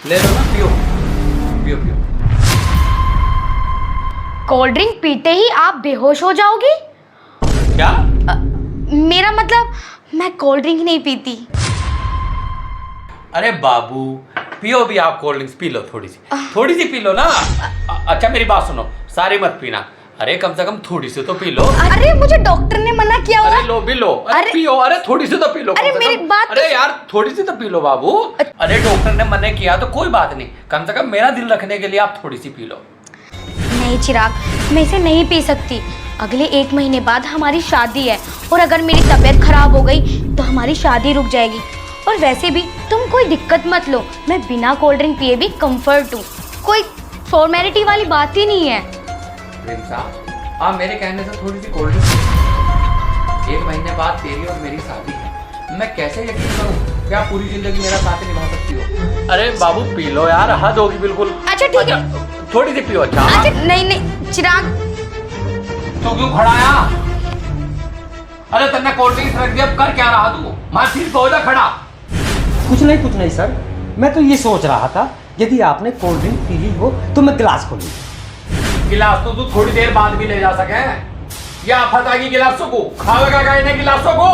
ले लो ना, पियो पियो पियो। कोल्ड ड्रिंक पीते ही आप बेहोश हो जाओगी? क्या? मेरा मतलब मैं कोल्ड ड्रिंक नहीं पीती। अरे बाबू, पियो भी आप कोल्ड ड्रिंक्स, पी लो थोड़ी सी पी लो ना। अच्छा मेरी बात सुनो, सारी मत पीना। अरे कम से कम थोड़ी सी तो पी लो। अरे मुझे डॉक्टर ने मना किया हुआ। अरे लो भी लो, अरे पियो, अरे थोड़ी सी तो पी लो। अरे मेरी बात अरे यार थोड़ी सी तो पी लो बाबू। अरे डॉक्टर ने मना किया तो कोई बात नहीं, कम से कम मेरा दिल रखने के लिए आप थोड़ी सी पी लो। नहीं चिराग, मैं इसे नहीं पी सकती। अगले 1 महीने बाद हमारी शादी है और अगर मेरी तबीयत खराब हो गई तो हमारी शादी रुक जाएगी। और वैसे भी तुम कोई दिक्कत मत लो, मैं बिना कोल्ड ड्रिंक पिए भी कंफर्ट हूँ। कोई फॉर्मेलिटी वाली बात ही नहीं है। प्रेम साहब, आप मेरे कहने से थोड़ी सी कोल्ड ड्रिंक। 1 महीने बाद तेरी और मेरी शादी है, मैं कैसे यकीन करूं कि आप पूरी जिंदगी मेरा साथ निभा सकती हो। अरे बाबू पी लो यार, हद होगी बिल्कुल। अच्छा ठीक है, थोड़ी सी पियो। अच्छा नहीं चिराग। तो क्यों खड़ा आया? अरे तन्ने कोल्ड ड्रिंक रख दिया, अब कर क्या रहा तू? मां ठीक हो जा खड़ा। कुछ नहीं सर, मैं तो ये सोच रहा था यदि आपने कोल्ड ड्रिंक पी ली हो तो मैं गिलास खोलूं। गिलास तो तू थोड़ी देर बाद भी ले जा सके। या फटागी गिलासों को खा लगा गए ने गिलासों को।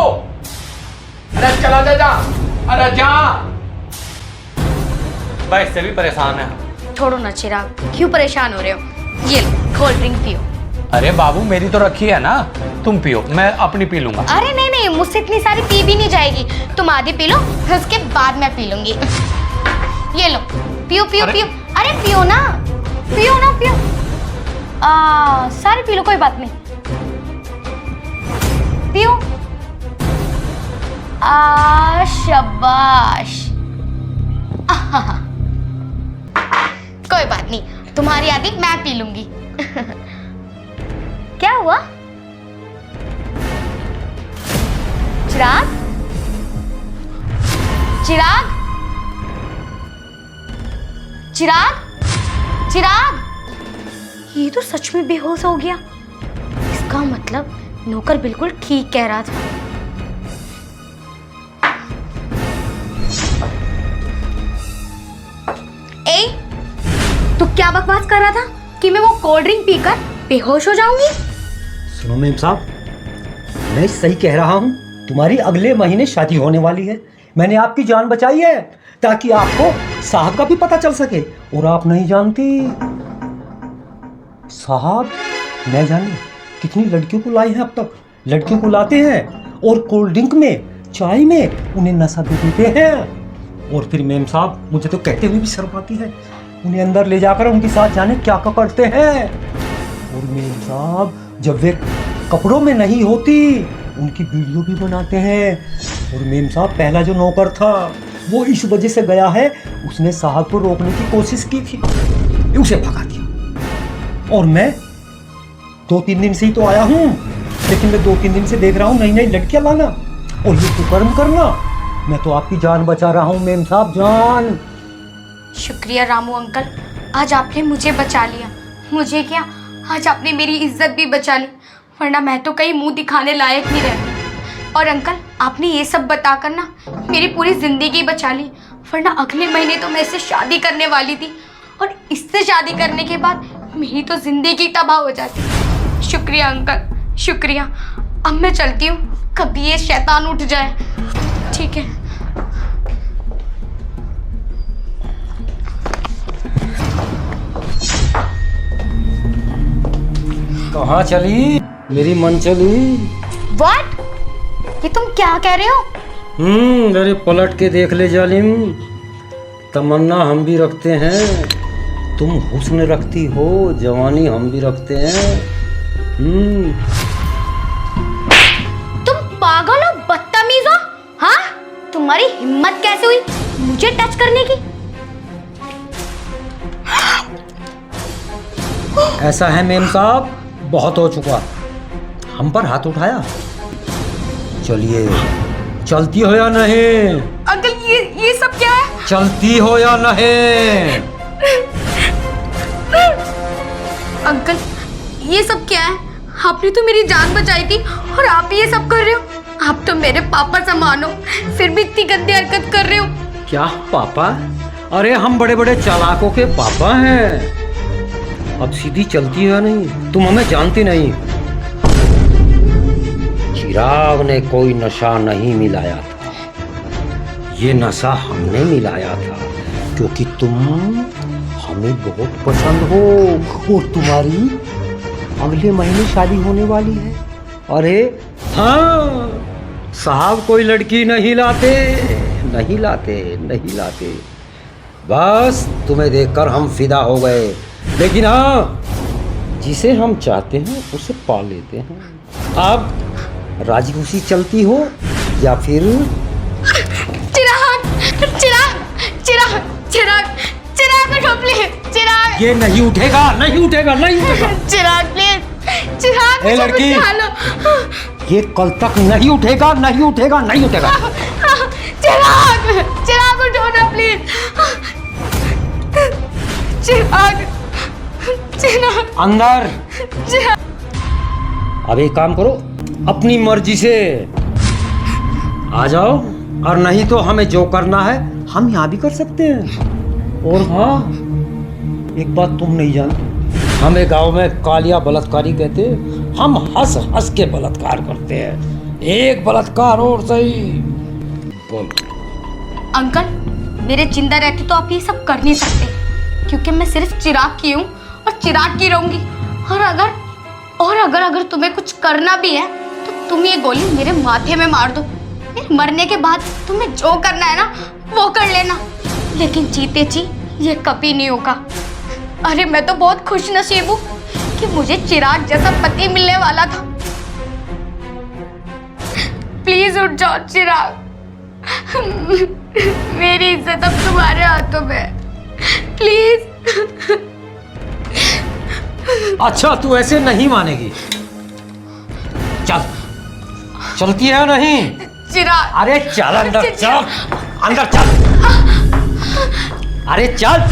अरे चला जा, अरे जा। भाई इससे भी परेशान है। छोड़ो ना चिराग, क्यों परेशान हो रहे हो? ये कोल्ड ड्रिंक पियो। अरे बाबू मेरी तो रखी है ना, तुम पियो, मैं अपनी पी लूंगा। अरे नहीं, मुझसे इतनी सारी पी भी नहीं जाएगी। तुम आधी पी लो, फिर उसके बाद मैं पी लूंगी। ये लो, पियो। अरे पियो ना। सारी पी लो, कोई बात नहीं। पियो। शाबाश। कोई बात नहीं, तुम्हारी आदि मैं पी लूंगी। क्या हुआ? चिराग? ये तो सच में बेहोश हो गया। इसका मतलब नौकर बिल्कुल ठीक कह रहा था। तू क्या बकवास कर रहा था कि मैं वो कोल्ड ड्रिंक पीकर बेहोश हो जाऊंगी? सुनो मेम साहब, मैं सही कह रहा हूँ। तुम्हारी अगले महीने शादी होने वाली है। मैंने आपकी जान बचाई है ताकि आपको साहब का भी पता चल सके। और आप नहीं जानती साहब, मैं जाने कितनी लड़कियों को लाए हैं अब तक। लड़कियों को लाते हैं और कोल्ड ड्रिंक में, चाय में उन्हें नशा दे देते हैं। और फिर मेम साहब, मुझे तो कहते हुए भी शर्म आती है, उन्हें अंदर ले जाकर उनके साथ जाने क्या क्या करते हैं। और मेम साहब, जब वे कपड़ों में नहीं होती उनकी वीडियो भी बनाते हैं। और मेम साहब, पहला जो नौकर था वो इस वजह से गया है, उसने साहब को रोकने की कोशिश की थी, उसे भगा दिया। और मैं 2-3 दिन से ही तो आया हूँ, लेकिन मैं 2-3 दिन से देख रहा हूँ नई लड़कियां लाना और ये कुकर्म करना। मैं तो आपकी जान बचा रहा हूँ मेम साहब, जान। शुक्रिया रामू अंकल, आज आपने मुझे बचा लिया। मुझे क्या, आज आपने मेरी इज्जत भी बचा ली, वरना मैं तो कहीं मुंह दिखाने लायक नहीं रहती। और अंकल, आपने ये सब बताकर ना मेरी पूरी जिंदगी बचा ली, वरना अगले महीने तो मैं इससे शादी करने वाली थी और इससे शादी करने के बाद मेरी तो जिंदगी तबाह हो जाती। शुक्रिया अंकल, शुक्रिया। अब मैं चलती हूँ, कभी ये शैतान उठ जाए। ठीक है। कहाँ चली मेरी मन चली? व्हाट? ये तुम क्या कह रहे हो? अरे पलट के देख ले जालिम, तमन्ना हम भी रखते हैं, तुम हुस्न रखती हो, जवानी हम भी रखते हैं। तुम पागल हो, बदतमीज हो। हाँ, तुम्हारी हिम्मत कैसे हुई मुझे टच करने की? ऐसा है मेम साहब, बहुत हो चुका, हम पर हाथ उठाया। चलिए, चलती हो या नहीं? अंकल, ये सब क्या है? चलती हो या नहीं? अंकल, ये सब क्या है? आपने तो मेरी जान बचाई थी और आप ये सब कर रहे हो। आप तो मेरे पापा समान हो, फिर भी इतनी गंदी हरकत कर रहे हो। क्या पापा? अरे हम बड़े बड़े चालाकों के पापा हैं। अब सीधी चलती है नहीं, तुम हमें जानती नहीं। चिराग ने कोई नशा नहीं मिलाया था, ये नशा हमने मिलाया था, क्योंकि तुम हमें बहुत पसंद हो और तुम्हारी अगले महीने शादी होने वाली है। अरे हाँ, साहब कोई लड़की नहीं लाते, नहीं लाते, नहीं लाते। बस तुम्हें देखकर हम फिदा हो गए। लेकिन हाँ, जिसे हम चाहते हैं उसे पा लेते हैं। अब राजी खुशी चलती हो या फिर चिराग, चिराग, चिराग, चिराग, चिराग उठो प्लीज, चिराग। ये नहीं उठेगा, नहीं उठेगा, नहीं उठेगा। चिराग प्लीज, चिराग ए मुझे लड़की, उठा लो। ये कल तक नहीं उठेगा, नहीं उठेगा, नहीं उठेगा। चिराग, चिराग उठो ना प्लीज। चिराग, चिराग, अंदर। चिराग। अब एक काम करो, अपनी मर्जी से आ जाओ, और नहीं तो हमें जो करना है हम यहाँ भी कर सकते हैं। और हाँ, एक बात तुम नहीं जानते, हमें गांव में कालिया बलात्कारी कहते हैं। हम हंस हंस के बलात्कार करते हैं, एक बलात्कार और सही। बोल। अंकल, मेरे जिंदा रहते तो आप ये सब कर नहीं सकते, क्योंकि मैं सिर्फ चिराग की हूँ और चिराग की रहूंगी। और अगर तुम्हें कुछ करना भी है तो तुम ये गोली मेरे माथे में मार दो। मेरे मरने के बाद तुम्हें जो करना है ना वो कर लेना, लेकिन जीते जी ये कभी नहीं होगा। अरे मैं तो बहुत खुश नसीब हूँ कि मुझे चिराग जैसा पति मिलने वाला था। प्लीज उठ जाओ चिराग, मेरी इज्जत अब तुम्हारे हाथों में, प्लीज। अच्छा, तू ऐसे नहीं मानेगी। चल, चलती है नहीं? चिराग, अरे चल अंदर, चल अंदर, चल। अरे चल,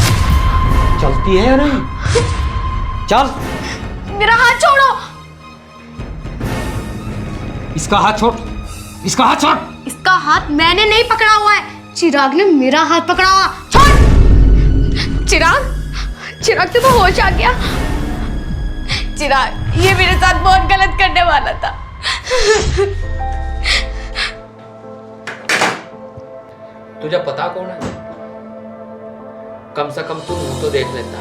चलती है या नहीं? चल। मेरा हाथ छोड़ो। इसका हाथ छोड़, इसका हाथ छोड़। इसका हाथ मैंने नहीं पकड़ा हुआ है, चिराग ने मेरा हाथ पकड़ा हुआ। छोड़। चिराग, चिराग तुम्हें होश आ गया? चिराग ये मेरे साथ बहुत गलत करने वाला था। तुझे पता कौन है? कम से कम तू मुंह तो देख लेता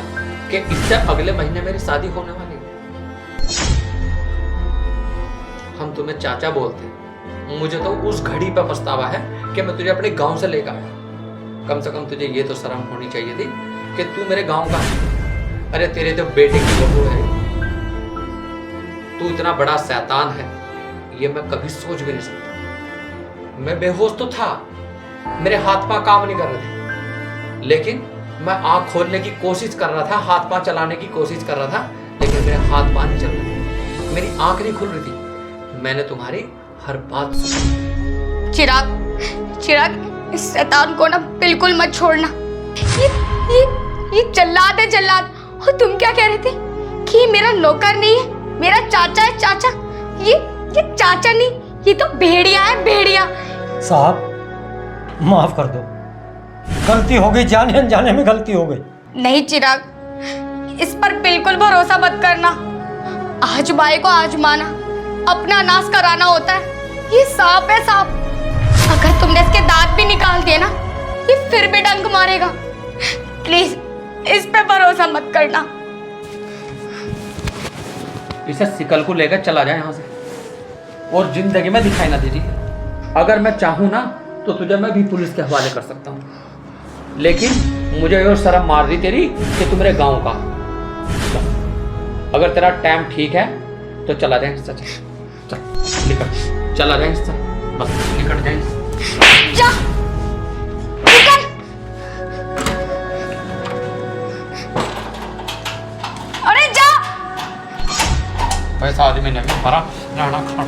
कि इससे अगले महीने मेरी शादी होने वाली है। हम तुम्हें चाचा बोलते, मुझे तो उस घड़ी पर पछतावा है कि मैं तुझे अपने गांव से लेकर आया। कम से कम तुझे ये तो शर्म होनी चाहिए थी कि तू मेरे गांव का है। अरे तेरे तो बेटे की बहू है, तू इतना बड़ा शैतान है ये मैं कभी सोच भी नहीं सकता। मैं बेहोश तो था, मेरे हाथ पांव काम नहीं कर रहे थे, लेकिन मैं आंख खोलने की कोशिश कर रहा था, हाथ पांव चलाने की कोशिश कर रहा था, लेकिन मेरे हाथ पांव नहीं चल रहे थे, मेरी आंख नहीं खुल रही थी। मैंने तुम्हारी हर बात सुनी। चिराग, चिराग इस शैतान को ना बिल्कुल मत छोड़ना। ये जल्लाद है, जल्लाद। और तुम क्या कह रहे थे कि ये मेरा नौकर नहीं है, मेरा चाचा है, चाचा। ये चाचा नहीं, ये तो भेड़िया है, भेड़िया। साहब माफ कर दो, गलती हो गई, जाने अनजाने में गलती हो गई। नहीं चिराग, इस पर बिल्कुल भरोसा मत करना। आजमाए को आजमाना, अपना नाश कराना होता है। ये सांप है, सांप। अगर तुमने इसके दांत भी निकाल दिए ना, ये फिर भी डंक मारेगा। प्लीज इस पे भरोसा मत करना। इसे सिकल को लेकर चला जाए यहाँ से और जिंदगी में दिखाई ना दीजिए। अगर मैं चाहूँ ना तो तुझे मैं भी पुलिस के हवाले कर सकता हूँ, लेकिन मुझे और शर्म मार दी तेरी कि तू मेरे गाँव का। अगर तेरा टाइम ठीक है तो चला जाए, चल निकल, चला जाए, बस निकल जाए। जा, निकल। अरे जा। पैसा आदमी ने भरा रहना खा।